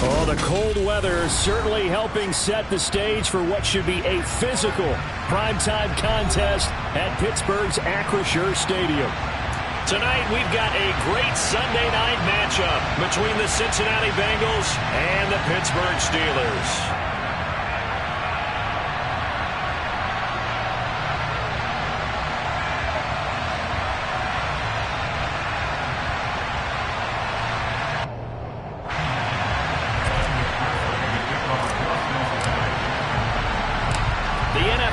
Oh, the cold weather certainly helping set the stage for what should be a physical primetime contest at Pittsburgh's Acrisure Stadium. Tonight, we've got a great Sunday night matchup between the Cincinnati Bengals and the Pittsburgh Steelers.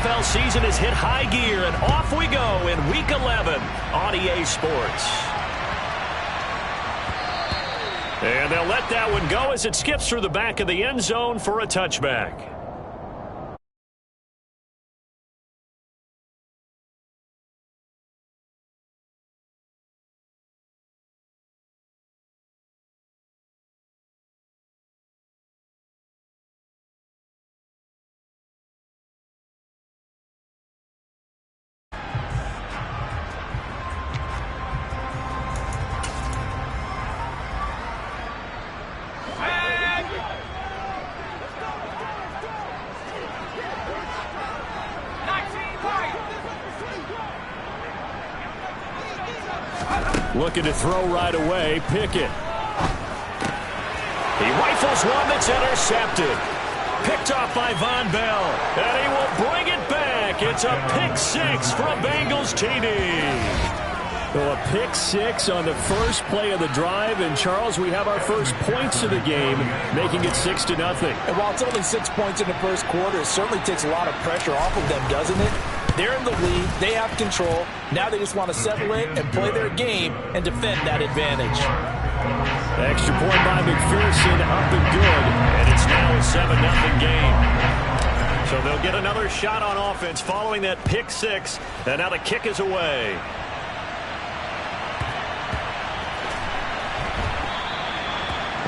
NFL season has hit high gear, and off we go in Week 11 on EA Sports. And they'll let that one go as it skips through the back of the end zone for a touchback. Looking to throw right away, Pickett. He rifles one that's intercepted. Picked off by Von Bell. And he will bring it back. It's a pick six for a Bengals TD. Well, a pick six on the first play of the drive. And, Charles, we have our first points of the game, making it 6-0. And while it's only 6 points in the first quarter, it certainly takes a lot of pressure off of them, doesn't it? They're in the lead. They have control. Now they just want to settle in and play their game and defend that advantage. Extra point by McPherson, up and good. And it's now a 7-0 game. So they'll get another shot on offense following that pick six. And now the kick is away.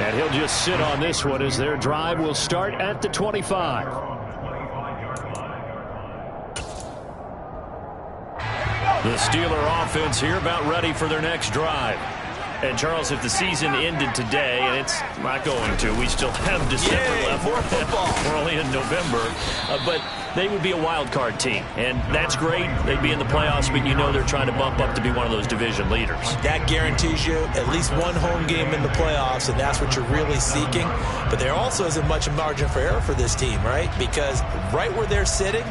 And he'll just sit on this one as their drive will start at the 25. The Steeler offense here about ready for their next drive. And, Charles, if the season ended today, and it's not going to, we still have December left. More football. We're only in November. But they would be a wild card team. And that's great. They'd be in the playoffs, but you know they're trying to bump up to be one of those division leaders. That guarantees you at least one home game in the playoffs, and that's what you're really seeking. But there also isn't much margin for error for this team, right? Because right where they're sitting,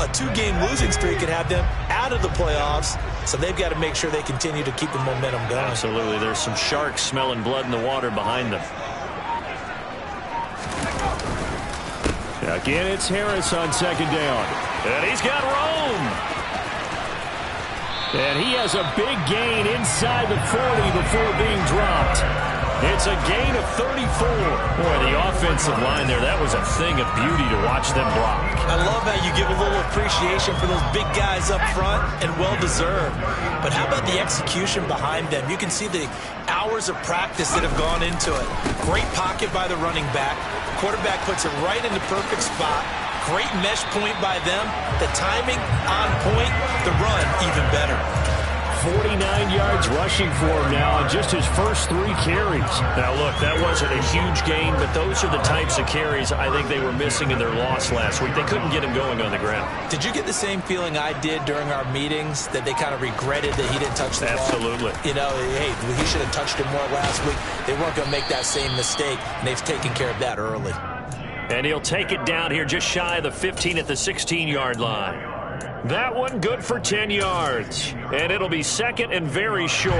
a two-game losing streak can have them out of the playoffs, so they've got to make sure they continue to keep the momentum going. Absolutely. There's some sharks smelling blood in the water behind them. Again, it's Harris on second down. And he's got room. And he has a big gain inside the 40 before being dropped. It's a gain of 34. Boy, the offensive line there, that was a thing of beauty to watch them block. I love how you give a little appreciation for those big guys up front, and well-deserved. But how about the execution behind them? You can see the hours of practice that have gone into it. Great pocket by the running back. Quarterback puts it right in the perfect spot. Great mesh point by them. The timing on point. The run even better. 49 yards rushing for him now on just his first 3 carries. Now, look, that wasn't a huge gain, but those are the types of carries I think they were missing in their loss last week. They couldn't get him going on the ground. Did you get the same feeling I did during our meetings, that they kind of regretted that he didn't touch the ball? Absolutely. You know, hey, he should have touched it more last week. They weren't going to make that same mistake, and they've taken care of that early. And he'll take it down here just shy of the 15 at the 16-yard line. That one good for 10 yards. And it'll be second and very short.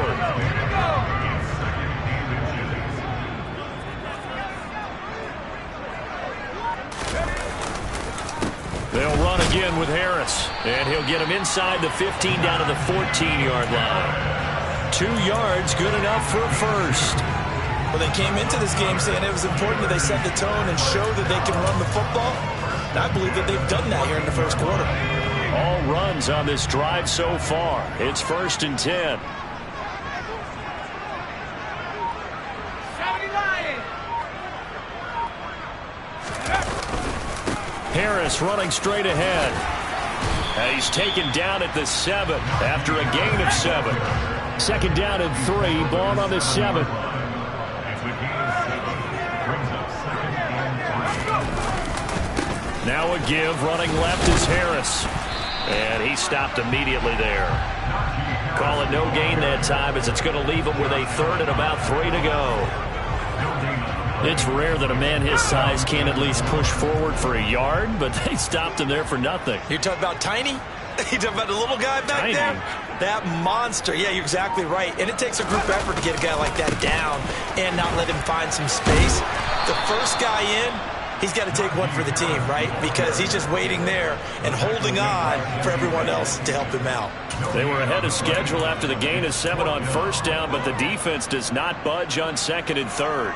They'll run again with Harris. And he'll get him inside the 15 down to the 14-yard line. 2 yards, good enough for a first. Well, they came into this game saying it was important that they set the tone and show that they can run the football. And I believe that they've done that here in the first quarter. All runs on this drive so far. It's 1st and 10. Harris running straight ahead. And he's taken down at the 7 after a gain of 7. 2nd down and 3. Ball on the 7. Now a give, running left is Harris. And he stopped immediately there. Call it no gain that time as it's going to leave him with a third and about 3 to go. It's rare that a man his size can't at least push forward for a yard, but they stopped him there for nothing. You're talking about tiny? You're talking about the little guy back Tiny. there? That monster. Yeah, you're exactly right. And it takes a group effort to get a guy like that down and not let him find some space. The first guy in, he's got to take one for the team, right? Because he's just waiting there and holding on for everyone else to help him out. They were ahead of schedule after the gain of 7 on first down, but the defense does not budge on second and third.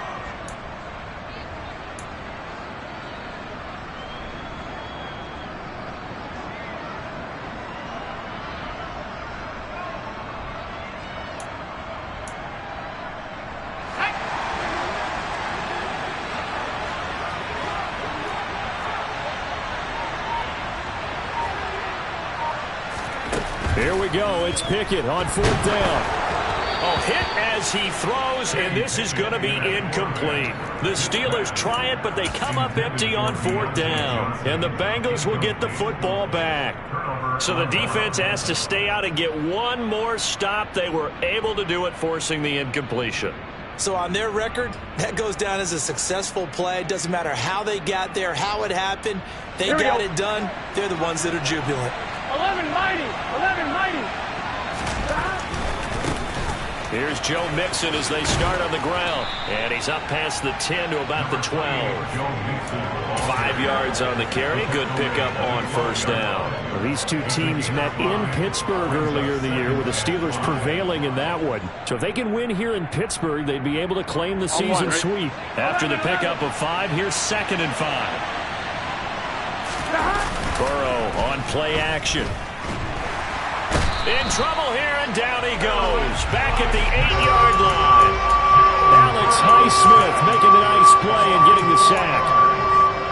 Here we go. It's Pickett on 4th down. Oh, hit as he throws, and this is going to be incomplete. The Steelers try it, but they come up empty on 4th down. And the Bengals will get the football back. So the defense has to stay out and get one more stop. They were able to do it, forcing the incompletion. So on their record, that goes down as a successful play. Doesn't matter how they got there, how it happened. They got it done. They're the ones that are jubilant. 11 mighty. 11 mighty. Here's Joe Mixon as they start on the ground. And he's up past the 10 to about the 12. 5 yards on the carry. Good pickup on first down. Well, these two teams met in Pittsburgh earlier in the year, with the Steelers prevailing in that one. So if they can win here in Pittsburgh, they'd be able to claim the season sweep. After the pickup of 5, here's 2nd and 5. Burrow on play action. In trouble here, and down he goes. Back at the 8-yard line. Alex Highsmith making a nice play and getting the sack.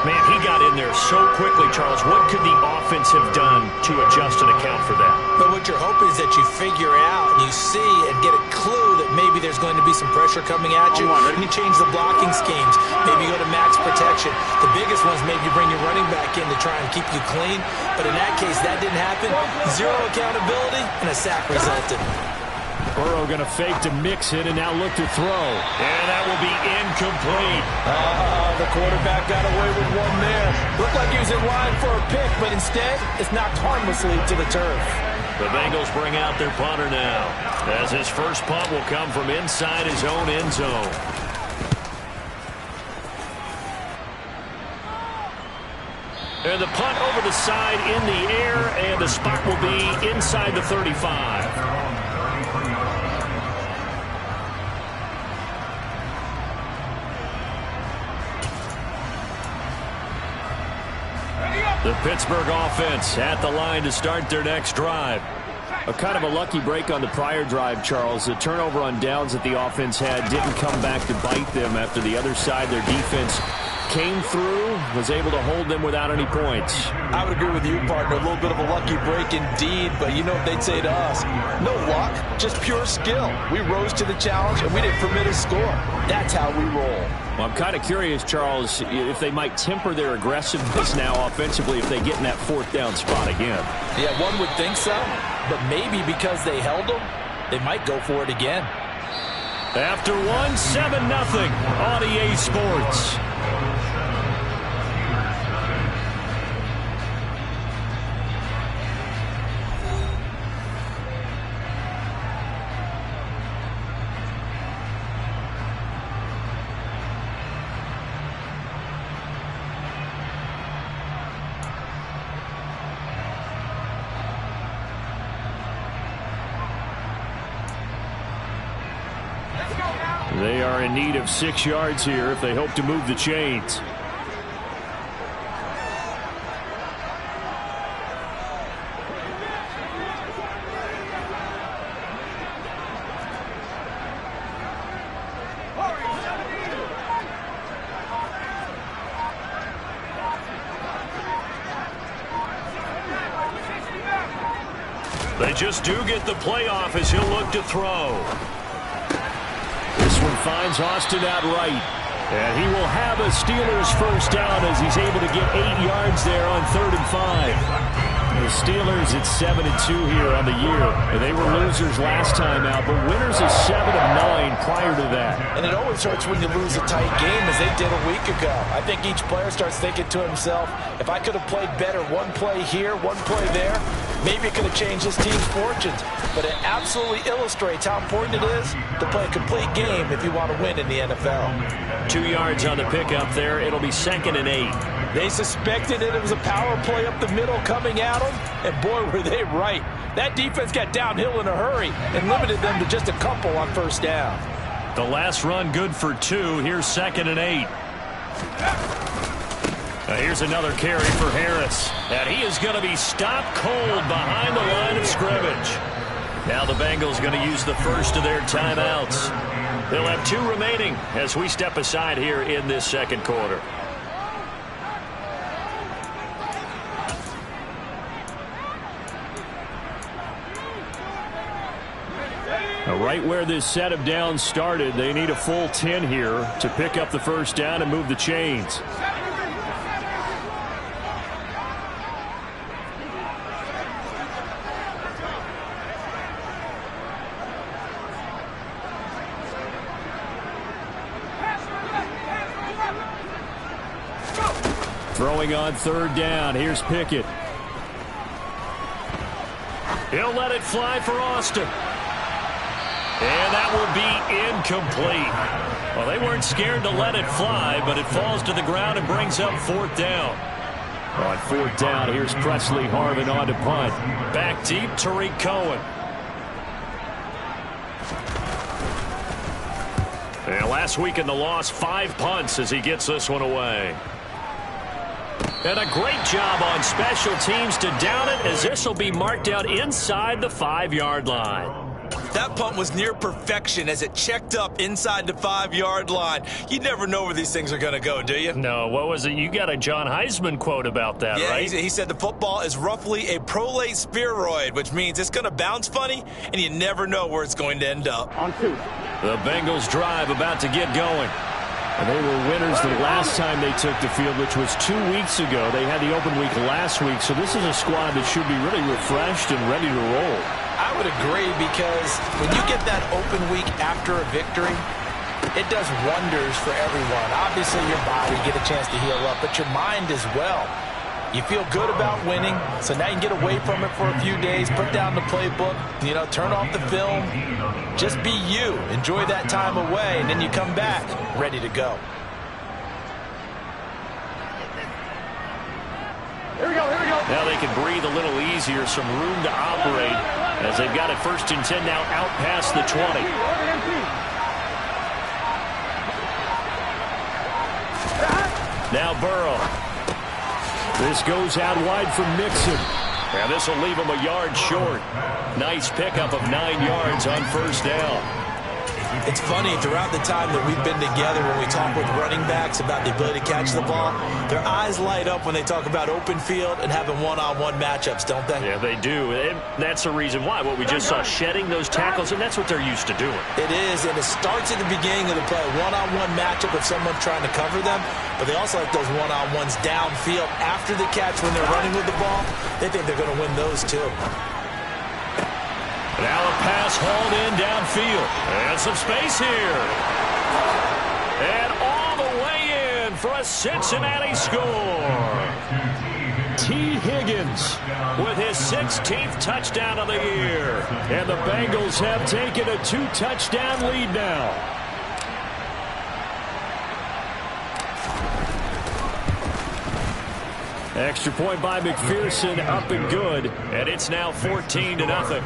Man, he got in there so quickly, Charles. What could the offense have done to adjust and account for that? But what you're hoping is that you figure out and you see and get a clue that maybe there's going to be some pressure coming at you. And you change the blocking schemes. Maybe you go to max protection. The biggest ones, maybe you bring your running back in to try and keep you clean. But in that case, that didn't happen. 0 accountability, and a sack resulted. Burrow going to fake to mix it and now look to throw. And that will be incomplete. The quarterback got away with one there. Looked like he was in line for a pick, but instead, it's knocked harmlessly to the turf. The Bengals bring out their punter now, as his first punt will come from inside his own end zone. And the punt over the side in the air, and the spot will be inside the 35. The Pittsburgh offense at the line to start their next drive. A kind of a lucky break on the prior drive, Charles. The turnover on downs that the offense had didn't come back to bite them after the other side. Their defense came through, was able to hold them without any points. I would agree with you, partner. A little bit of a lucky break indeed, but you know what they'd say to us? No luck, just pure skill. We rose to the challenge, and we didn't permit a score. That's how we roll. Well, I'm kind of curious, Charles, if they might temper their aggressiveness now offensively if they get in that 4th down spot again. Yeah, one would think so, but maybe because they held them, they might go for it again. After 1, 7-0 on EA Sports. They are in need of 6 yards here if they hope to move the chains. They just do get the playoff as he'll look to throw. This one finds Austin out right. And he will have a Steelers first down as he's able to get 8 yards there on 3rd and 5. The Steelers at 7-2 here on the year. They were losers last time out, but winners of 7 of 9 prior to that. And it always hurts when you lose a tight game, as they did a week ago. I think each player starts thinking to himself, if I could have played better one play here, one play there, maybe it could have changed this team's fortunes. But it absolutely illustrates how important it is to play a complete game if you want to win in the NFL. 2 yards on the pickup there. It'll be 2nd and 8. They suspected it was a power play up the middle coming at them, and boy, were they right. That defense got downhill in a hurry and limited them to just a couple on 1st down. The last run good for 2. Here's 2nd and 8. Here's another carry for Harris. And he is going to be stopped cold behind the line of scrimmage. Now the Bengals going to use the first of their timeouts. They'll have 2 remaining as we step aside here in this 2nd quarter. Right where this set of downs started, they need a full 10 here to pick up the first down and move the chains. Throwing on 3rd down. Here's Pickett. He'll let it fly for Austin. And that will be incomplete. Well, they weren't scared to let it fly, but it falls to the ground and brings up 4th down. On 4th down, here's Presley Harvin on to punt. Back deep, Tariq Cohen. And last week in the loss, 5 punts as he gets this one away. And a great job on special teams to down it, as this will be marked out inside the 5-yard line. That punt was near perfection as it checked up inside the 5-yard line. You never know where these things are going to go, do you? No, what was it? You got a John Heisman quote about that, yeah, right? He said the football is roughly a prolate spheroid, which means it's going to bounce funny, and you never know where it's going to end up. On 2. The Bengals drive about to get going. And they were winners the last time they took the field, which was 2 weeks ago. They had the open week last week, so this is a squad that should be really refreshed and ready to roll. I would agree, because when you get that open week after a victory, it does wonders for everyone. Obviously, your body, get a chance to heal up, but your mind as well. You feel good about winning, so now you can get away from it for a few days, put down the playbook, turn off the film. Just be you. Enjoy that time away, and then you come back ready to go. Here we go, here we go. Now they can breathe a little easier, some room to operate as they've got it 1st and 10 now out past the 20. Now Burrow. This goes out wide from Mixon. And this will leave him a yard short. Nice pickup of 9 yards on 1st down. It's funny, throughout the time that we've been together, when we talk with running backs about the ability to catch the ball, their eyes light up when they talk about open field and having one-on-one matchups, don't they? Yeah, they do. And that's the reason why. What we just saw, shedding those tackles, and that's what they're used to doing. It is, and it starts at the beginning of the play. One-on-one matchup with someone trying to cover them, but they also like those one-on-ones downfield after the catch when they're running with the ball. They think they're going to win those, too. Now a pass hauled in downfield. And some space here. And all the way in for a Cincinnati score. T. Higgins with his 16th touchdown of the year. And the Bengals have taken a 2-touchdown lead now. Extra point by McPherson, up and good. And it's now 14-0.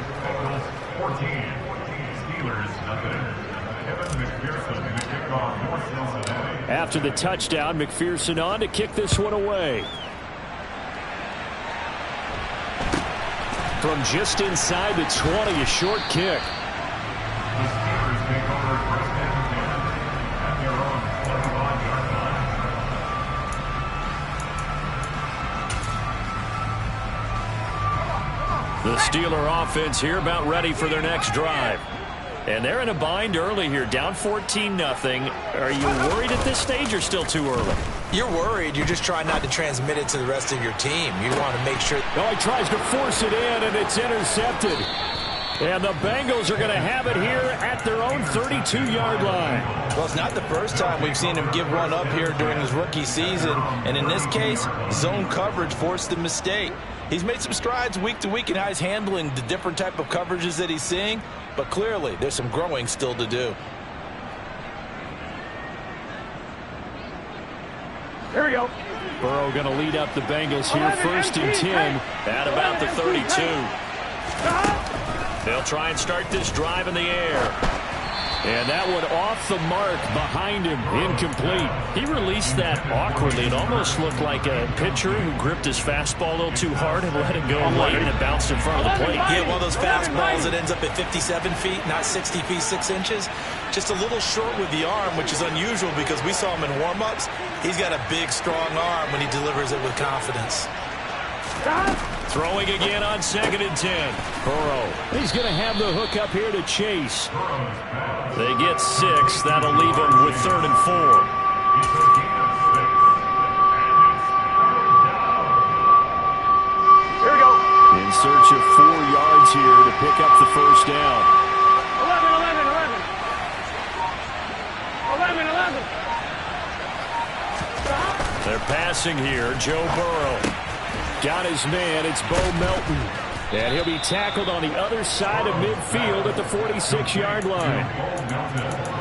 After the touchdown, McPherson on to kick this one away. From just inside the 20, a short kick. The Steeler offense here about ready for their next drive. And they're in a bind early here, down 14-0. Are you worried at this stage or still too early? You're worried. You're just trying not to transmit it to the rest of your team. You want to make sure. Oh, he tries to force it in, and it's intercepted. And the Bengals are going to have it here at their own 32-yard line. Well, it's not the first time we've seen him give one up here during his rookie season. And in this case, zone coverage forced the mistake. He's made some strides week to week in how he's handling the different type of coverages that he's seeing. But clearly, there's some growing still to do. Here we go. Burrow going to lead up the Bengals here, 1st and 10 at about the 32. They'll try and start this drive in the air. And that one off the mark behind him, incomplete. He released that awkwardly. It almost looked like a pitcher who gripped his fastball a little too hard and let it go late, and it bounced in front of the plate. Yeah, one of those fastballs that ends up at 57 feet, not 60 feet, 6 inches. Just a little short with the arm, which is unusual because we saw him in warm-ups. He's got a big, strong arm when he delivers it with confidence. Throwing again on 2nd and 10. Burrow. He's going to have the hook up here to Chase. They get 6. That'll leave him with 3rd and 4. Here we go. In search of 4 yards here to pick up the first down. 11. They're passing here. Joe Burrow. Got his man. It's Bo Melton. And he'll be tackled on the other side of midfield at the 46-yard line.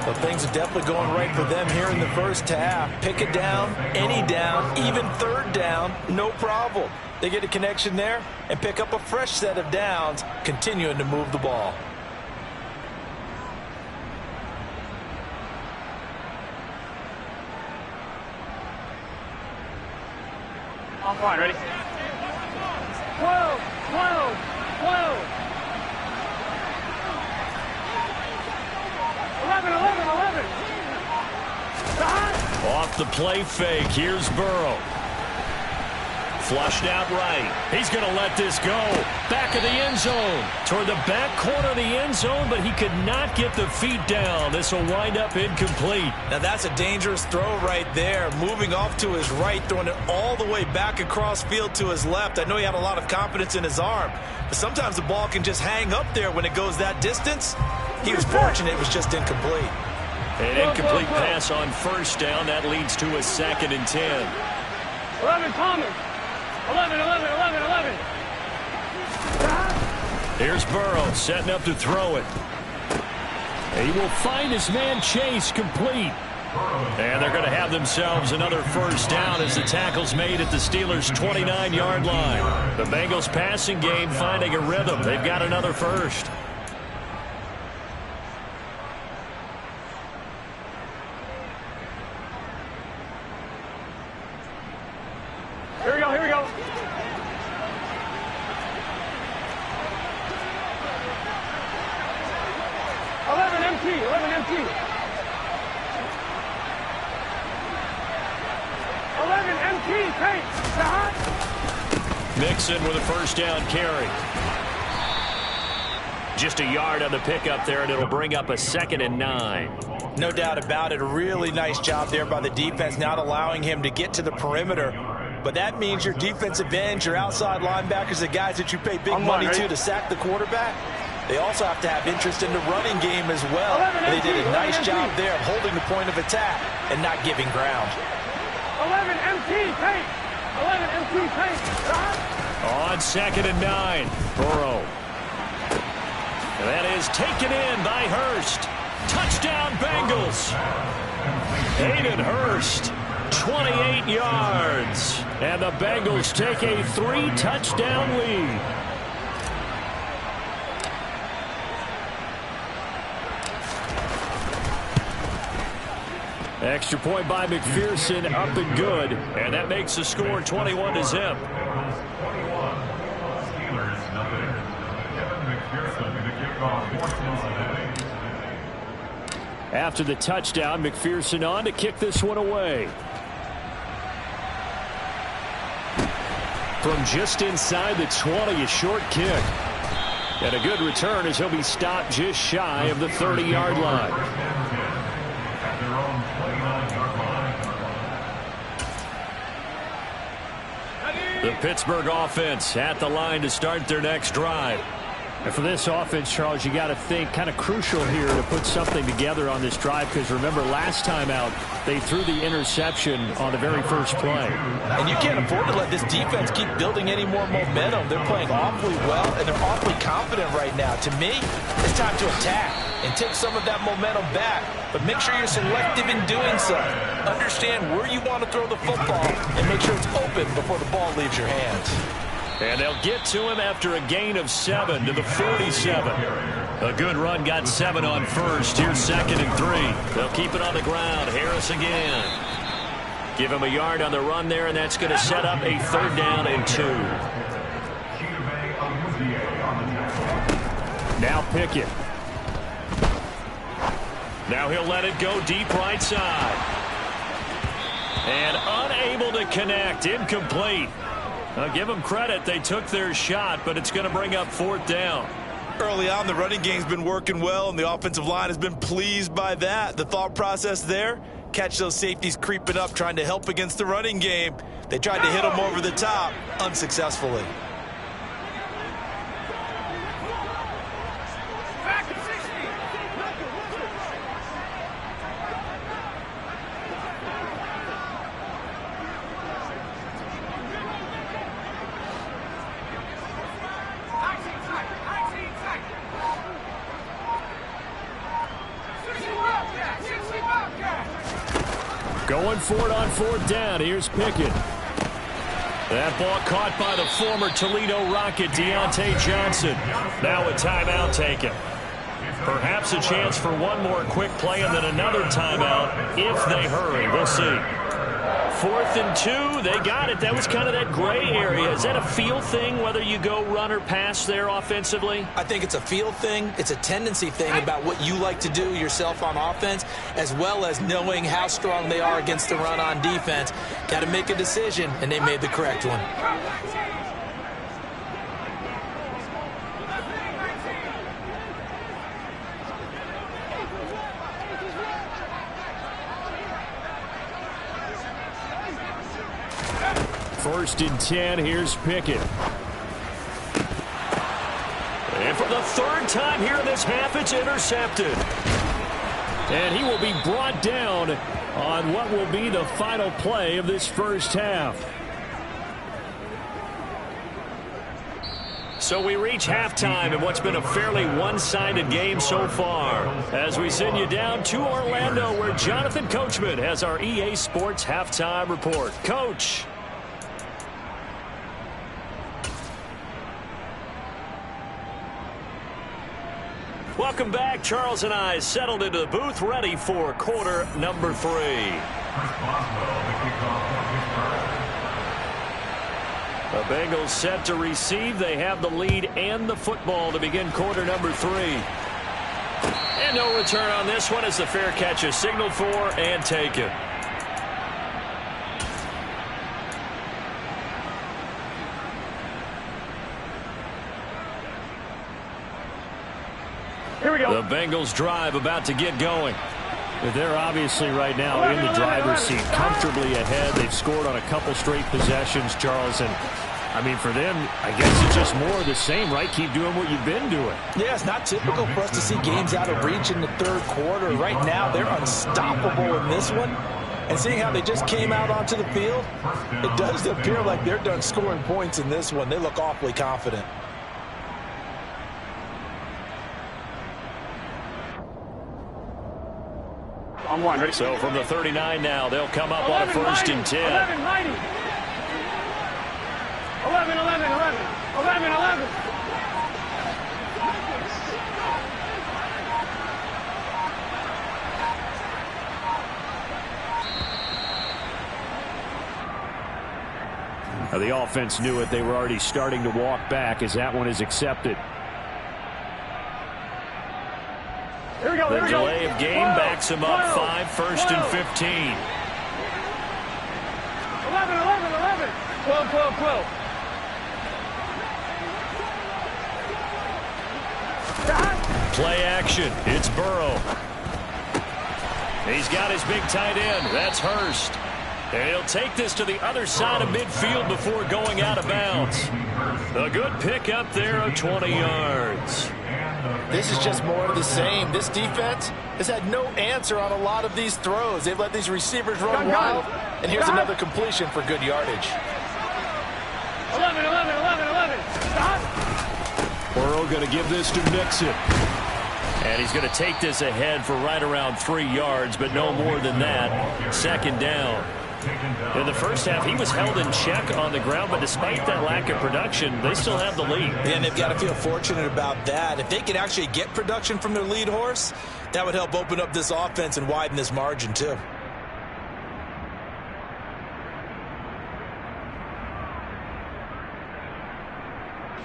Well, things are definitely going right for them here in the first half. Pick it down, any down, even 3rd down, no problem. They get a connection there and pick up a fresh set of downs, continuing to move the ball. I'm fine. Ready? 12. 11. Off the play fake. Here's Burrow. Flushed out right. He's going to let this go. Back of the end zone. Toward the back corner of the end zone, but he could not get the feet down. This will wind up incomplete. Now that's a dangerous throw right there. Moving off to his right, throwing it all the way back across field to his left. I know he had a lot of confidence in his arm, but sometimes the ball can just hang up there when it goes that distance. He was fortunate it was just incomplete. An incomplete pass on 1st down. That leads to a 2nd and 10. 11, Thomas. 11. Here's Burrow setting up to throw it. He will find his man Chase complete. And they're going to have themselves another first down as the tackle's made at the Steelers' 29-yard line. The Bengals passing game finding a rhythm. They've got another first. Here we go. 11 MT. 11 MT. Take. Mixon with a first down carry. Just a yard on the pickup there, and it'll bring up a 2nd and 9. No doubt about it. A really nice job there by the defense, not allowing him to get to the perimeter. But that means your defensive ends, your outside linebackers, the guys that you pay big money to sack the quarterback, they also have to have interest in the running game as well. And they did a nice job there of holding the point of attack and not giving ground. 11 MT. Take. 11 MT. Take. On 2nd and 9, Burrow. And that is taken in by Hurst. Touchdown, Bengals. Hayden Hurst, 28 yards. And the Bengals take a 3-touchdown lead. Extra point by McPherson, up and good. And that makes the score 21-0. After the touchdown, McPherson on to kick this one away. From just inside the 20, a short kick. And a good return as he'll be stopped just shy of the 30-yard line. The Pittsburgh offense at the line to start their next drive. And for this offense, Charles, you got to think kind of crucial here to put something together on this drive, because remember last time out they threw the interception on the very first play. And you can't afford to let this defense keep building any more momentum. They're playing awfully well, and they're awfully confident right now. To me, it's time to attack and take some of that momentum back. But make sure you're selective in doing so. Understand where you want to throw the football and make sure it's open before the ball leaves your hands. And they'll get to him after a gain of 7 to the 47. A good run, got 7 on first. Here's 2nd and 3. They'll keep it on the ground. Harris again. Give him a yard on the run there, and that's going to set up a 3rd down and 2. Now Pickett. Now he'll let it go deep right side. And unable to connect. Incomplete. I'll give them credit. They took their shot, but it's going to bring up 4th down. Early on, the running game's been working well, and the offensive line has been pleased by that. The thought process there, catch those safeties creeping up, trying to help against the running game. They tried to hit them over the top, unsuccessfully. Going for it on 4th down. Here's Pickett. That ball caught by the former Toledo Rocket, Deontay Johnson. Now a timeout taken. Perhaps a chance for one more quick play and then another timeout if they hurry. We'll see. 4th and 2. They got it. That was kind of that gray area. Is that a feel thing, whether you go run or pass there offensively? I think it's a feel thing. It's a tendency thing about what you like to do yourself on offense, as well as knowing how strong they are against the run on defense. Got to make a decision, and they made the correct one. First and 10, here's Pickett. And for the 3rd time here in this half, it's intercepted. And he will be brought down on what will be the final play of this first half. So we reach halftime in what's been a fairly one-sided game so far, as we send you down to Orlando, where Jonathan Coachman has our EA Sports halftime report. Coach. Welcome back. Charles and I settled into the booth, ready for quarter number 3. The Bengals set to receive. They have the lead and the football to begin quarter number 3. And no return on this one as the fair catch is signaled for and taken. Here we go. The Bengals drive about to get going. They're obviously right now in the driver's seat, comfortably ahead. They've scored on a couple straight possessions, Charles. And, I mean, for them, I guess it's just more of the same, right? Keep doing what you've been doing. Yeah, it's not typical for us to see games out of reach in the 3rd quarter. Right now, they're unstoppable in this one. And seeing how they just came out onto the field, it does appear like they're done scoring points in this one. They look awfully confident. On 1, ready? So from the 39 now, they'll come up 11, on a 1st and 10. 11, 11. Now the offense knew it. They were already starting to walk back as that one is accepted. Here we go, the delay of game backs him up 5, 1st and 15. 11. 12. Play action. It's Burrow. He's got his big tight end. That's Hurst. And he'll take this to the other side of midfield before going out of bounds. A good pick up there of 20 yards. This is just more of the same. This defense has had no answer on a lot of these throws. They've let these receivers run wild. And here's another completion for good yardage. 11. Stop. Burrow going to give this to Mixon. And he's going to take this ahead for right around 3 yards, but no more than that. Second down. In the first half, he was held in check on the ground, but despite that lack of production, they still have the lead. And they've got to feel fortunate about that. If they could actually get production from their lead horse, that would help open up this offense and widen this margin too.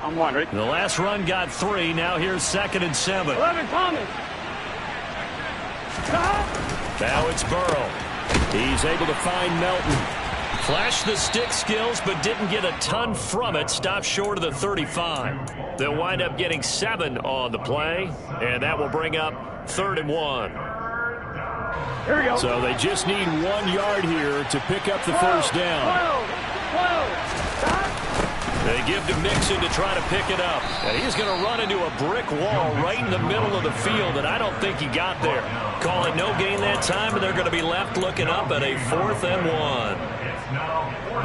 I'm wondering. The last run got 3. Now here's 2nd and 7. 11, Thomas. Stop. Now it's Burrow. He's able to find Melton. Flashed the stick skills, but didn't get a ton from it. Stopped short of the 35. They'll wind up getting 7 on the play, and that will bring up 3rd and 1. Here we go. So they just need 1 yard here to pick up the first down. 12. Stop. They give to Mixon to try to pick it up. And he's going to run into a brick wall right in the middle of the field, and I don't think he got there. Call it no gain that time, and they're going to be left looking up at a 4th and 1.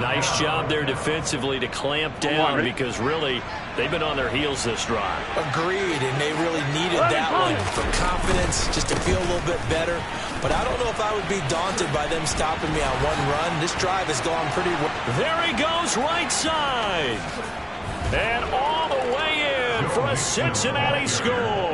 Nice job there defensively to clamp down because really they've been on their heels this drive. Agreed, and they really needed that one for confidence, just to feel a little bit better. But I don't know if I would be daunted by them stopping me on one run. This drive has gone pretty well. There he goes, right side. And all the way in for a Cincinnati score.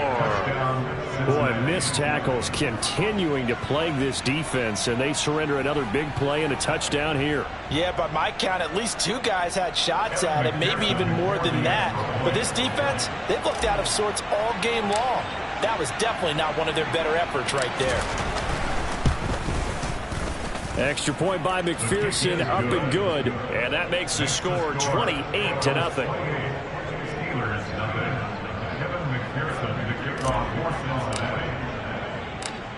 Boy, missed tackles continuing to plague this defense, and they surrender another big play and a touchdown here. Yeah, by my count, at least 2 guys had shots at it, maybe even more than that. But this defense, they've looked out of sorts all game long. That was definitely not one of their better efforts right there. Extra point by McPherson, up and good. And that makes the score 28-0.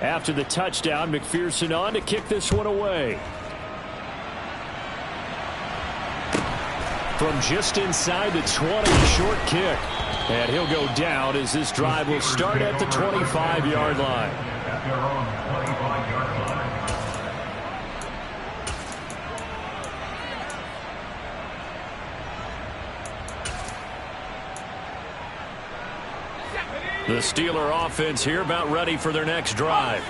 After the touchdown, McPherson on to kick this one away. From just inside the 20, short kick. And he'll go down as this drive will start at the 25-yard line. The Steeler offense here about ready for their next drive.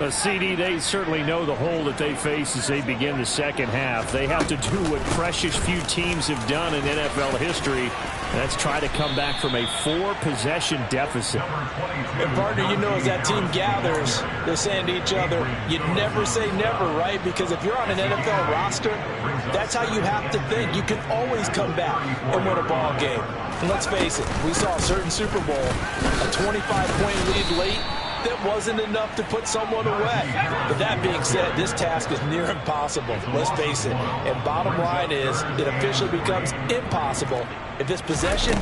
CD, they certainly know the hole that they face as they begin the second half. They have to do what precious few teams have done in NFL history. That's try to come back from a 4-possession deficit. And partner, you know, as that team gathers, they're saying to each other, you never say never, right? Because if you're on an NFL roster, that's how you have to think. You can always come back and win a ball game. And let's face it, we saw a certain Super Bowl, a 25-point lead late, that wasn't enough to put someone away. But that being said, this task is near impossible. Let's face it. And bottom line is, it officially becomes impossible if this possession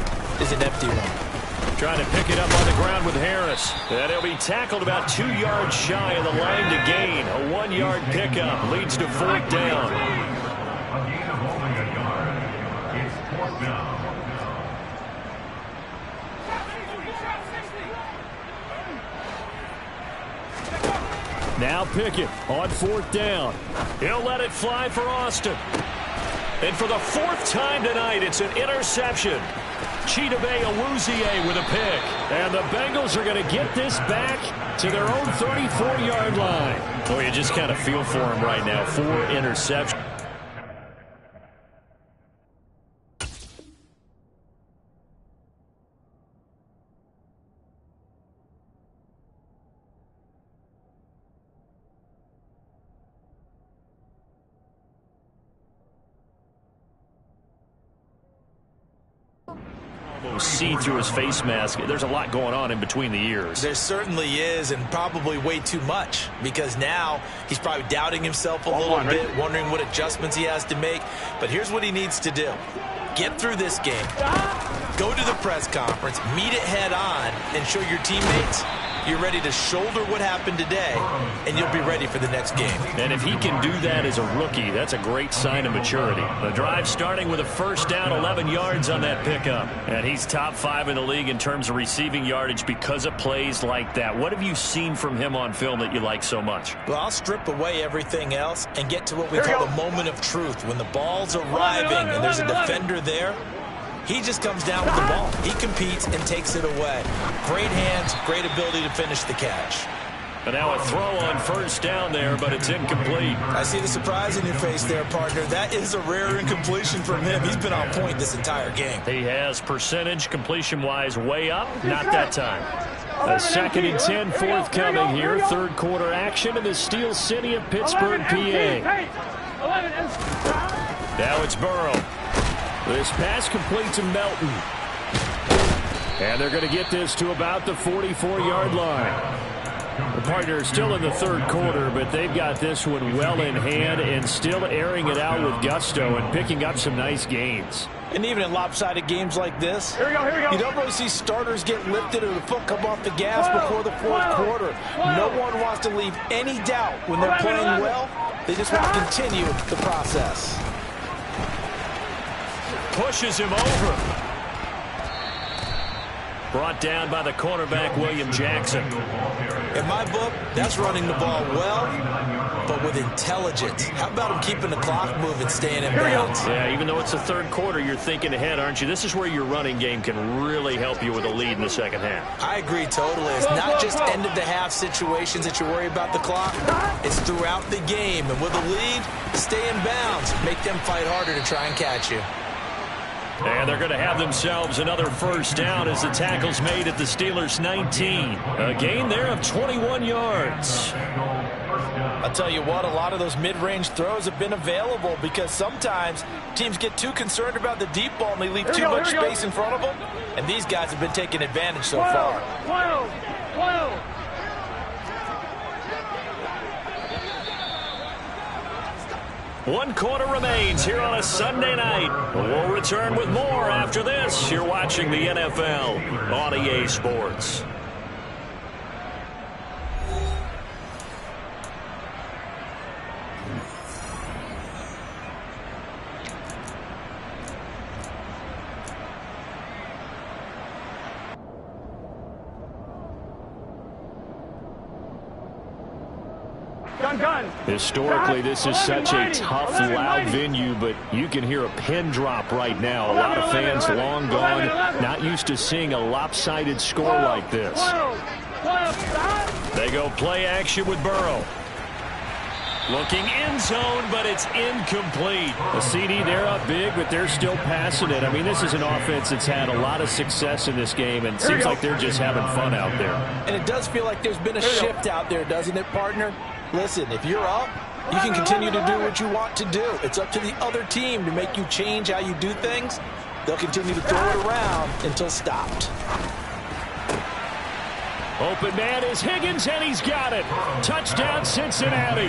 is an empty one. Trying to pick it up on the ground with Harris. And he'll be tackled about 2 yards shy of the line to gain. A 1-yard pickup leads to 4th down. Now Pickett on 4th down. He'll let it fly for Austin. And for the 4th time tonight, it's an interception. Chidobe Awuzie with a pick. And the Bengals are going to get this back to their own 34-yard line. Boy, you just kind of feel for him right now. 4 interceptions. See through his face mask. There's a lot going on in between the ears. There certainly is, and probably way too much, because now he's probably doubting himself a little bit, wondering what adjustments he has to make. But here's what he needs to do. Get through this game. Go to the press conference, meet it head on, and show your teammates you're ready to shoulder what happened today, and you'll be ready for the next game. And if he can do that as a rookie, that's a great sign of maturity. The drive starting with a first down, 11 yards on that pickup. And he's top 5 in the league in terms of receiving yardage because of plays like that. What have you seen from him on film that you like so much? Well, I'll strip away everything else and get to what we call the moment of truth. When the ball's arriving and there's a defender there, he just comes down with the ball. He competes and takes it away. Great hands, great ability to finish the catch. And now a throw on first down there, but it's incomplete. I see the surprise in your face there, partner. That is a rare incompletion from him. He's been on point this entire game. He has percentage completion-wise way up. Not that time. A 2nd and 10 forthcoming here. Third quarter action in the Steel City of Pittsburgh, PA. Now it's Burrow. This pass complete to Melton. And they're going to get this to about the 44-yard line. The partner is still in the third quarter, but they've got this one well in hand and still airing it out with gusto and picking up some nice gains. And even in lopsided games like this, here we go. You don't really see starters get lifted or the foot come off the gas before the fourth quarter. No one wants to leave any doubt when they're playing well. They just want to continue the process. Pushes him over. Brought down by the cornerback, William Jackson. In my book, that's running the ball well, but with intelligence. How about him keeping the clock moving, staying in bounds? Yeah, even though it's the third quarter, you're thinking ahead, aren't you? This is where your running game can really help you with a lead in the second half. I agree totally. It's not just end-of-the-half situations that you worry about the clock. It's throughout the game. And with a lead, stay in bounds. Make them fight harder to try and catch you. And they're going to have themselves another first down as the tackle's made at the Steelers' 19. A gain there of 21 yards. I'll tell you what, a lot of those mid-range throws have been available because sometimes teams get too concerned about the deep ball and they leave too much space in front of them. And these guys have been taking advantage so far. One quarter remains here on a Sunday night. We'll return with more after this. You're watching the NFL on EA Sports. Historically, this is such a tough, loud venue, but you can hear a pin drop right now. A lot of fans long gone, not used to seeing a lopsided score like this. They go play action with Burrow. Looking end zone, but it's incomplete. The CD, they're up big, but they're still passing it. I mean, this is an offense that's had a lot of success in this game, and it seems like they're just having fun out there. And it does feel like there's been a shift out there, doesn't it, partner? Listen, if you're up, you can continue to do what you want to do. It's up to the other team to make you change how you do things. They'll continue to throw it around until stopped. Open man is Higgins, and he's got it. Touchdown, Cincinnati.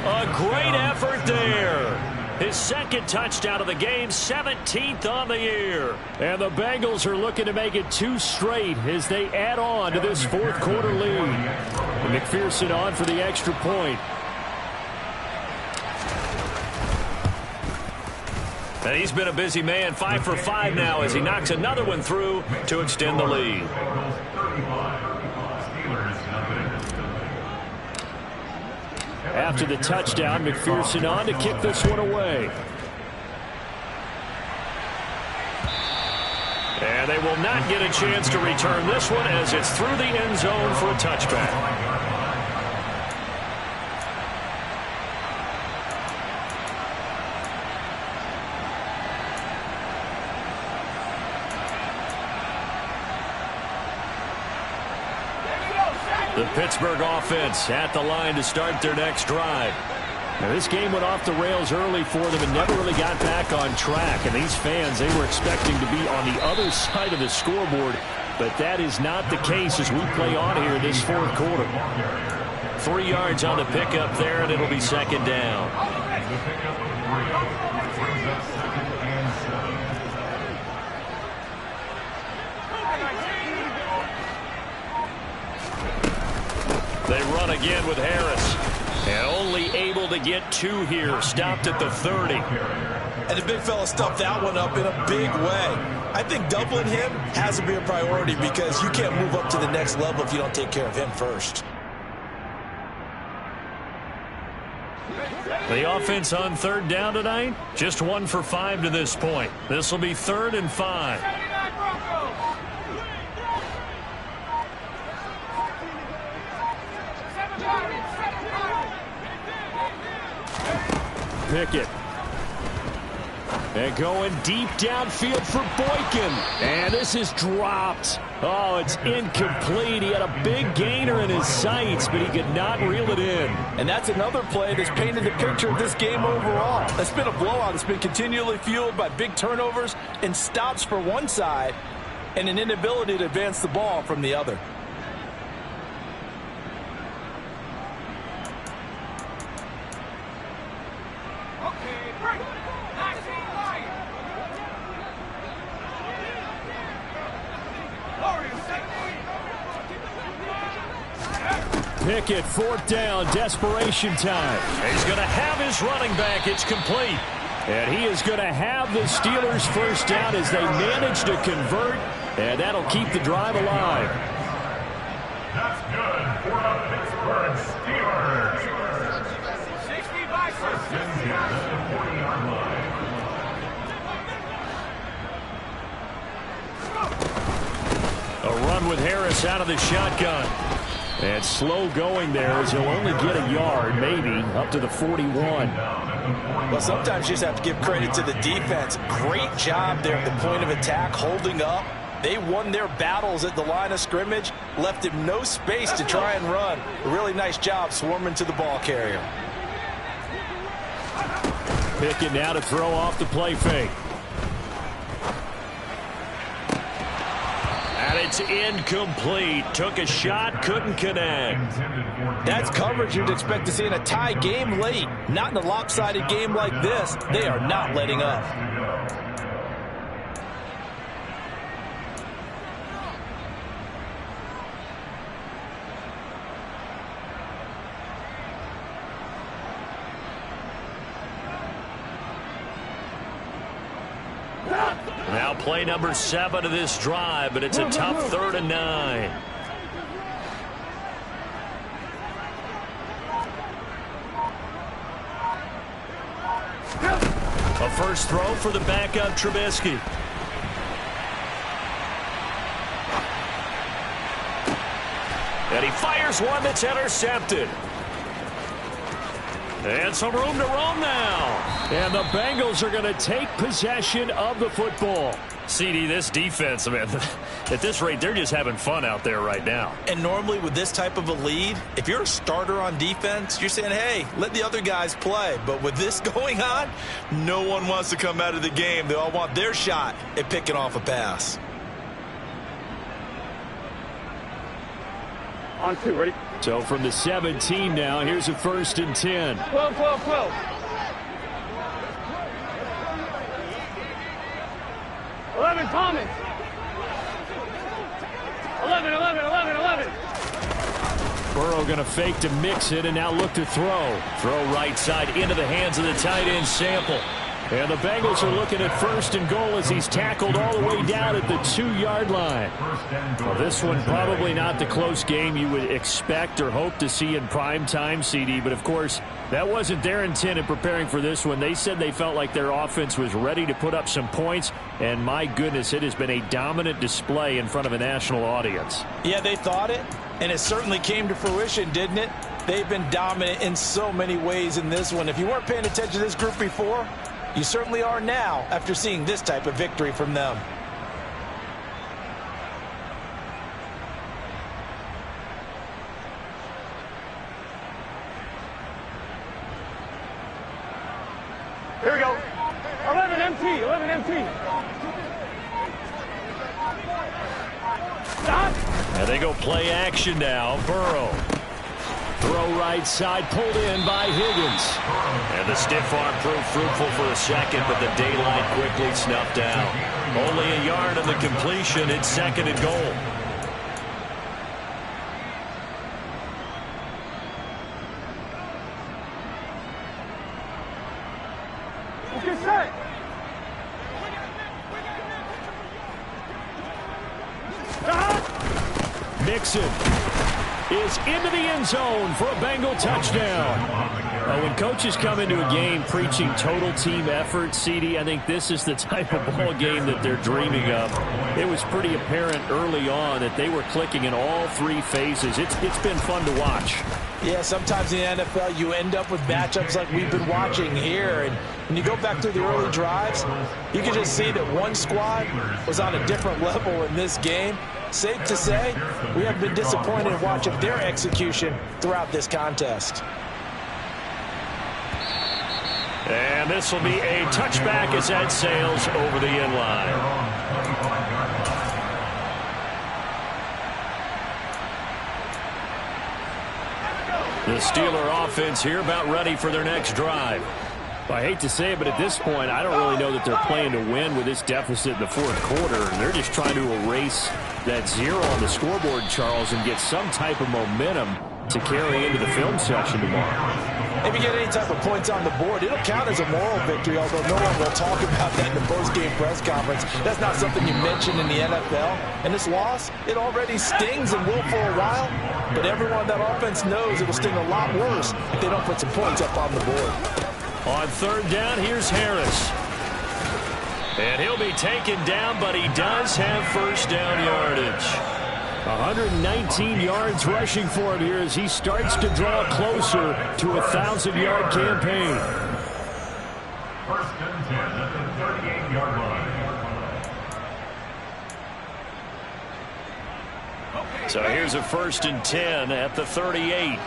A great effort there. His second touchdown of the game, 17th on the year. And the Bengals are looking to make it 2 straight as they add on to this fourth quarter lead. And McPherson on for the extra point. And he's been a busy man, 5 for 5 now as he knocks another one through to extend the lead. After the touchdown, McPherson on to kick this one away. And they will not get a chance to return this one as it's through the end zone for a touchback. The Pittsburgh offense at the line to start their next drive. Now, this game went off the rails early for them and never really got back on track. And these fans, they were expecting to be on the other side of the scoreboard. But that is not the case as we play on here this fourth quarter. 3 yards on the pickup there, and it'll be second down. They run again with Harris. And only able to get 2 here. Stopped at the 30. And the big fella stuffed that one up in a big way. I think doubling him has to be a priority because you can't move up to the next level if you don't take care of him first. The offense on 3rd down tonight, just 1 for 5 to this point. This will be 3rd and 5. Pickett. And going deep downfield for Boykin. And this is dropped. Oh, it's incomplete. He had a big gainer in his sights, but he could not reel it in. And that's another play that's painted the picture of this game overall. It's been a blowout. It's been continually fueled by big turnovers and stops for one side and an inability to advance the ball from the other. Pickett, 4th down, desperation time. He's going to have his running back. It's complete. And he is going to have the Steelers' 1st down as they manage to convert, and that'll keep the drive alive. That's good for the Pittsburgh Steelers. 60 by 60. A run with Harris out of the shotgun. And slow going there as he'll only get a yard, maybe, up to the 41. Well, sometimes you just have to give credit to the defense. Great job there at the point of attack, holding up. They won their battles at the line of scrimmage, left him no space to try and run. A really nice job swarming to the ball carrier. Pickett now to throw off the play fake. And it's incomplete. Took a shot, couldn't connect. That's coverage you'd expect to see in a tie game late. Not in a lopsided game like this. They are not letting up. Now play number 7 of this drive, but it's a tough 3rd and 9. A first throw for the backup Trubisky. And he fires one that's intercepted. And some room to roam now. And the Bengals are going to take possession of the football. CD, this defense, man, at this rate, they're just having fun out there right now. And normally with this type of a lead, if you're a starter on defense, you're saying, hey, let the other guys play. But with this going on, no one wants to come out of the game. They all want their shot at picking off a pass. On 2, ready? So from the 17 now, here's a 1st and 10. 12, 12, 12. 11, Thomas. 11, 11, 11, 11. Burrow going to fake to mix it and now look to throw. Throw right side into the hands of the tight end Sample. And the Bengals are looking at 1st and goal as he's tackled all the way down at the 2-yard line. Well, this one probably not the close game you would expect or hope to see in prime time, CD. But, of course, that wasn't their intent in preparing for this one. They said they felt like their offense was ready to put up some points. And, my goodness, it has been a dominant display in front of a national audience. Yeah, they thought it, and it certainly came to fruition, didn't it? They've been dominant in so many ways in this one. If you weren't paying attention to this group before, you certainly are now after seeing this type of victory from them. Here we go. 11 MT, 11 MT. Stop. And they go play action now. Burrow. Throw right side, pulled in by Higgins. And the stiff arm proved fruitful for a second, but the daylight quickly snuffed out. Only a yard on the completion. It's 2nd and goal. Get set. Mixon is into the end zone for a Bengal touchdown. When coaches come into a game preaching total team effort, CD, I think this is the type of ball game that they're dreaming of. It was pretty apparent early on that they were clicking in all three phases. It's been fun to watch. Yeah, sometimes in the NFL you end up with matchups like we've been watching here. And when you go back through the early drives, you can just see that one squad was on a different level in this game. Safe to say, we have been disappointed in watching their execution throughout this contest. And this will be a touchback as that sails over the end line. The Steeler offense here about ready for their next drive. I hate to say it, but at this point, I don't really know that they're playing to win with this deficit in the fourth quarter. They're just trying to erase that 0 on the scoreboard, Charles, and get some type of momentum to carry into the film section tomorrow. If you get any type of points on the board, it'll count as a moral victory, although no one will talk about that in the post-game press conference. That's not something you mention in the NFL. And this loss, it already stings and will for a while, but everyone that offense knows it'll sting a lot worse if they don't put some points up on the board. On third down, here's Harris. And he'll be taken down, but he does have first down yardage. 119 yards rushing for him here as he starts to draw closer to a 1,000-yard campaign. First and 10 at the 38-yard line. So here's a first and 10 at the 38.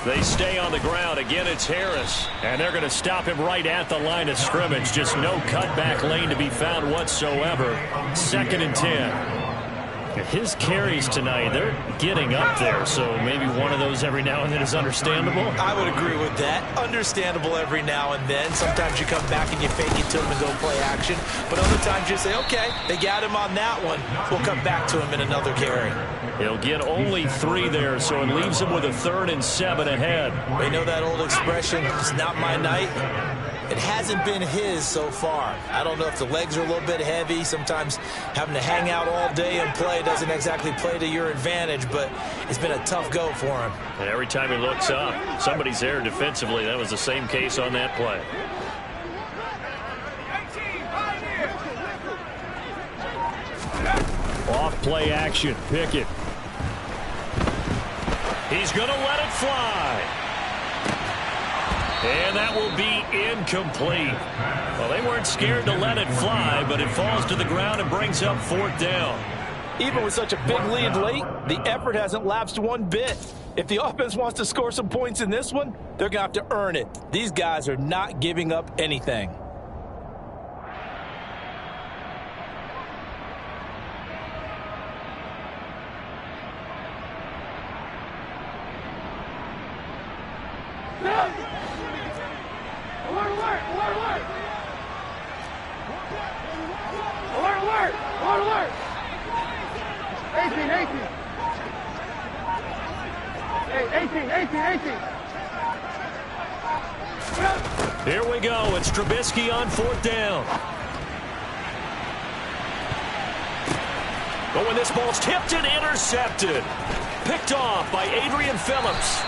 They stay on the ground. Again, it's Harris. And they're going to stop him right at the line of scrimmage. Just no cutback lane to be found whatsoever. Second and 10. His carries tonight, they're getting up there. So maybe one of those every now and then is understandable. I would agree with that. Understandable every now and then. Sometimes you come back and you fake it to him and go play action. But other times you say, okay, they got him on that one. We'll come back to him in another carry. He'll get only 3 there, so it leaves him with a 3rd and 7 ahead. You know that old expression, it's not my night? It hasn't been his so far. I don't know if the legs are a little bit heavy. Sometimes having to hang out all day and play doesn't exactly play to your advantage, but it's been a tough go for him. And every time he looks up, somebody's there defensively. That was the same case on that play. Off play action. Pickett. He's going to let it fly. And that will be incomplete. Well, they weren't scared to let it fly, but it falls to the ground and brings up 4th down. Even with such a big lead late, the effort hasn't lapsed one bit. If the offense wants to score some points in this one, they're going to have to earn it. These guys are not giving up anything. Here we go. It's Trubisky on 4th down. But when this ball's tipped and intercepted. Picked off by Adrian Phillips.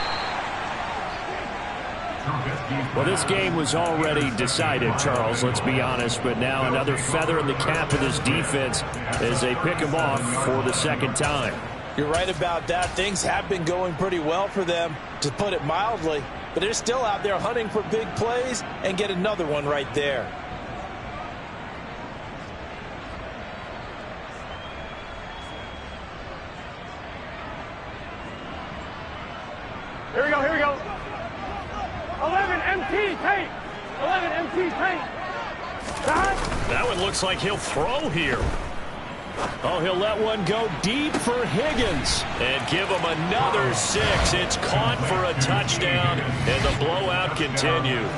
Well, this game was already decided, Charles, let's be honest. But now another feather in the cap of this defense as they pick him off for the 2nd time. You're right about that. Things have been going pretty well for them, to put it mildly. But they're still out there hunting for big plays and get another one right there. Here we go, here we go. 11 MT, tape. 11 MT, tape. That one looks like he'll throw here. Oh, he'll let one go deep for Higgins. And give him another 6. It's caught for a touchdown, and the blowout continues.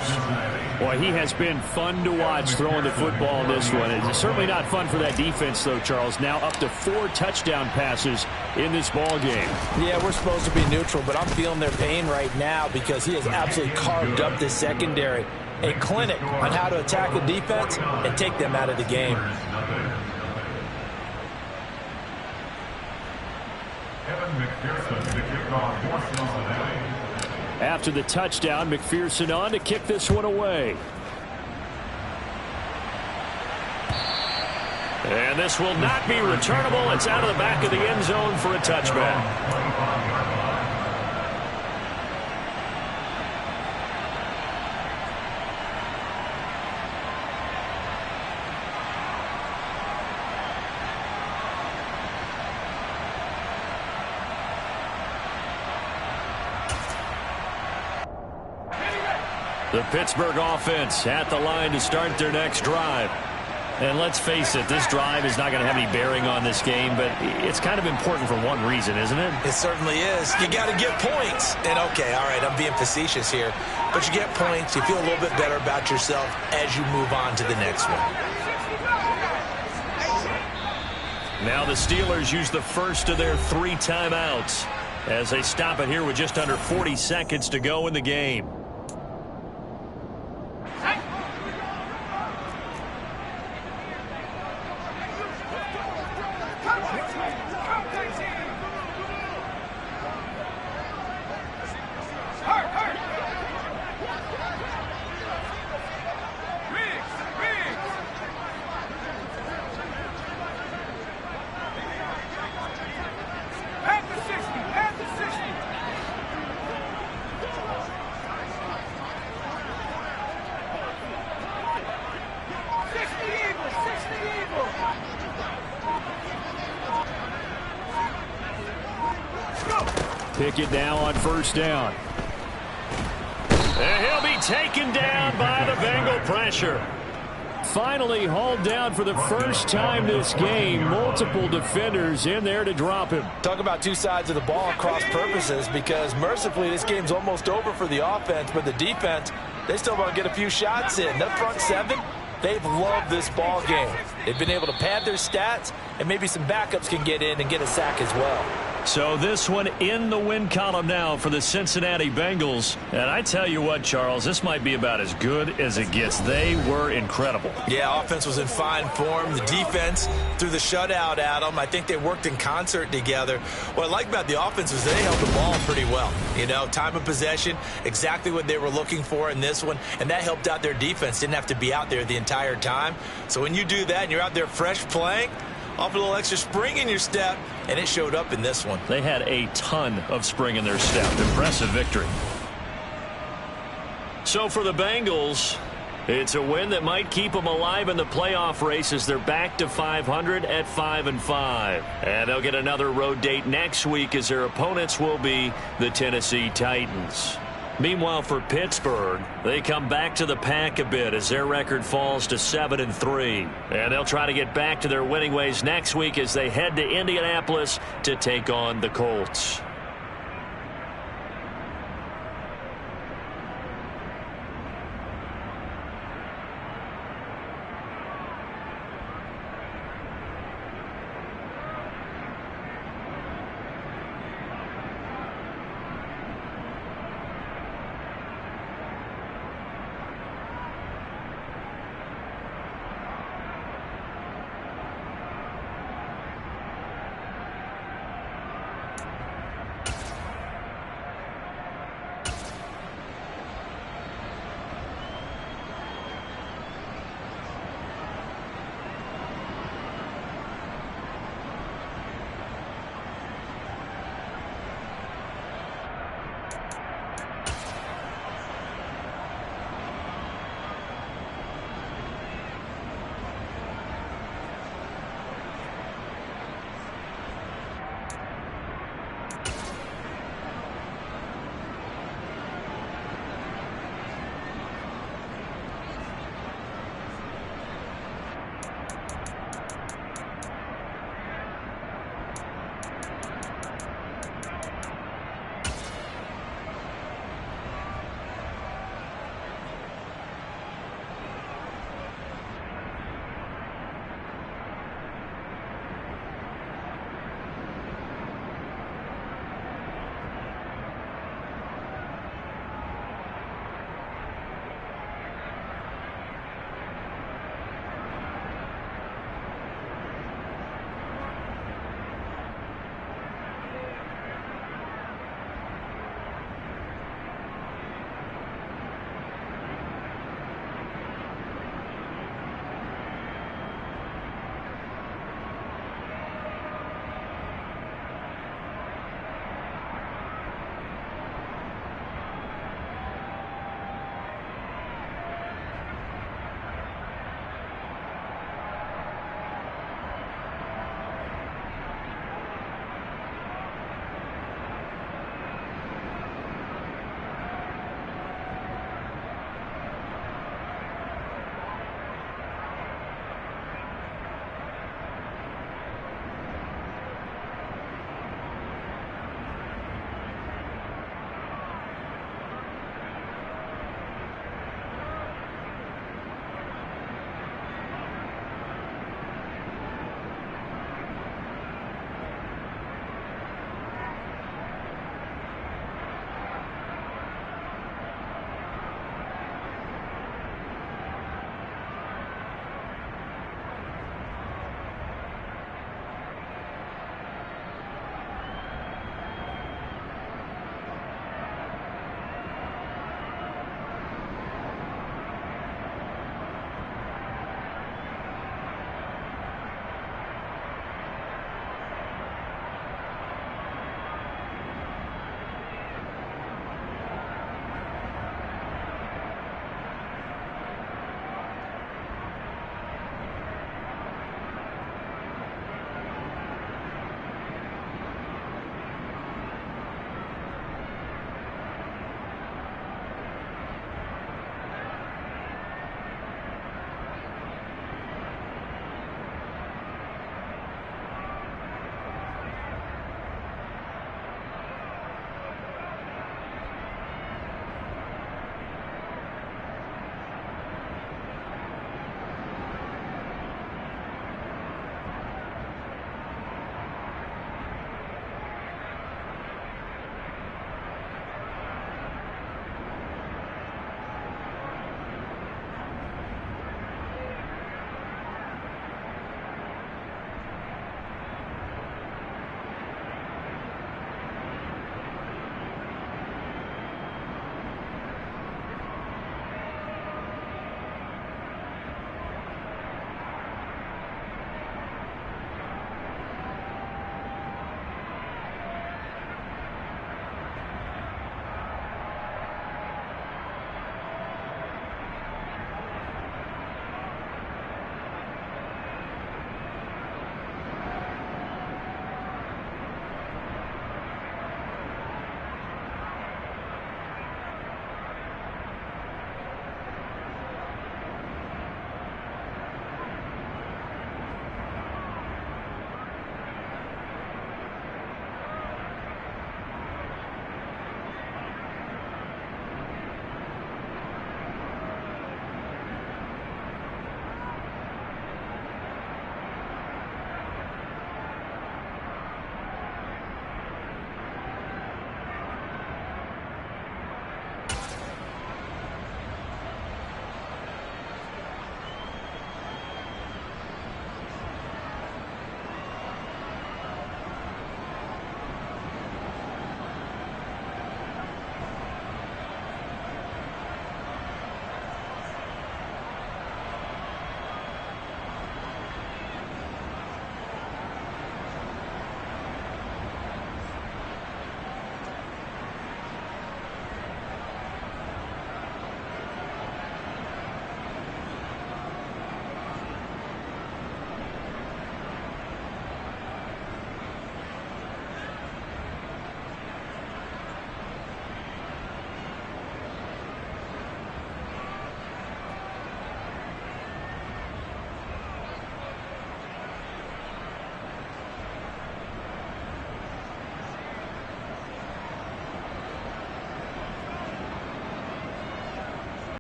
Boy, he has been fun to watch throwing the football in this one. It's certainly not fun for that defense, though, Charles. Now up to 4 touchdown passes in this ball game. Yeah, we're supposed to be neutral, but I'm feeling their pain right now because he has absolutely carved up this secondary. A clinic on how to attack the defense and take them out of the game. After the touchdown, McPherson on to kick this one away. And this will not be returnable. It's out of the back of the end zone for a touchback. The Pittsburgh offense at the line to start their next drive. And let's face it, this drive is not going to have any bearing on this game, but it's kind of important for one reason, isn't it? It certainly is. You got to get points. And, okay, all right, I'm being facetious here. But you get points, you feel a little bit better about yourself as you move on to the next one. Now the Steelers use the first of their 3 timeouts as they stop it here with just under 40 seconds to go in the game. Pick it now on first down. And he'll be taken down by the Bengal pressure. Finally hauled down for the first time this game. Multiple defenders in there to drop him. Talk about 2 sides of the ball cross purposes, because mercifully this game's almost over for the offense, but the defense, they still want to get a few shots in. That front 7, they've loved this ball game. They've been able to pad their stats, and maybe some backups can get in and get a sack as well. So this one in the win column now for the Cincinnati Bengals. And I tell you what, Charles, this might be about as good as it gets. They were incredible. Yeah, offense was in fine form. The defense threw the shutout at them. I think they worked in concert together. What I like about the offense was they held the ball pretty well. You know, time of possession, exactly what they were looking for in this one. And that helped out their defense. Didn't have to be out there the entire time. So when you do that and you're out there fresh playing, off a little extra spring in your step, and it showed up in this one. They had a ton of spring in their step. Impressive victory. So for the Bengals, it's a win that might keep them alive in the playoff race as they're back to 500 at 5-5. And they'll get another road date next week as their opponents will be the Tennessee Titans. Meanwhile, for Pittsburgh, they come back to the pack a bit as their record falls to 7-3. And they'll try to get back to their winning ways next week as they head to Indianapolis to take on the Colts.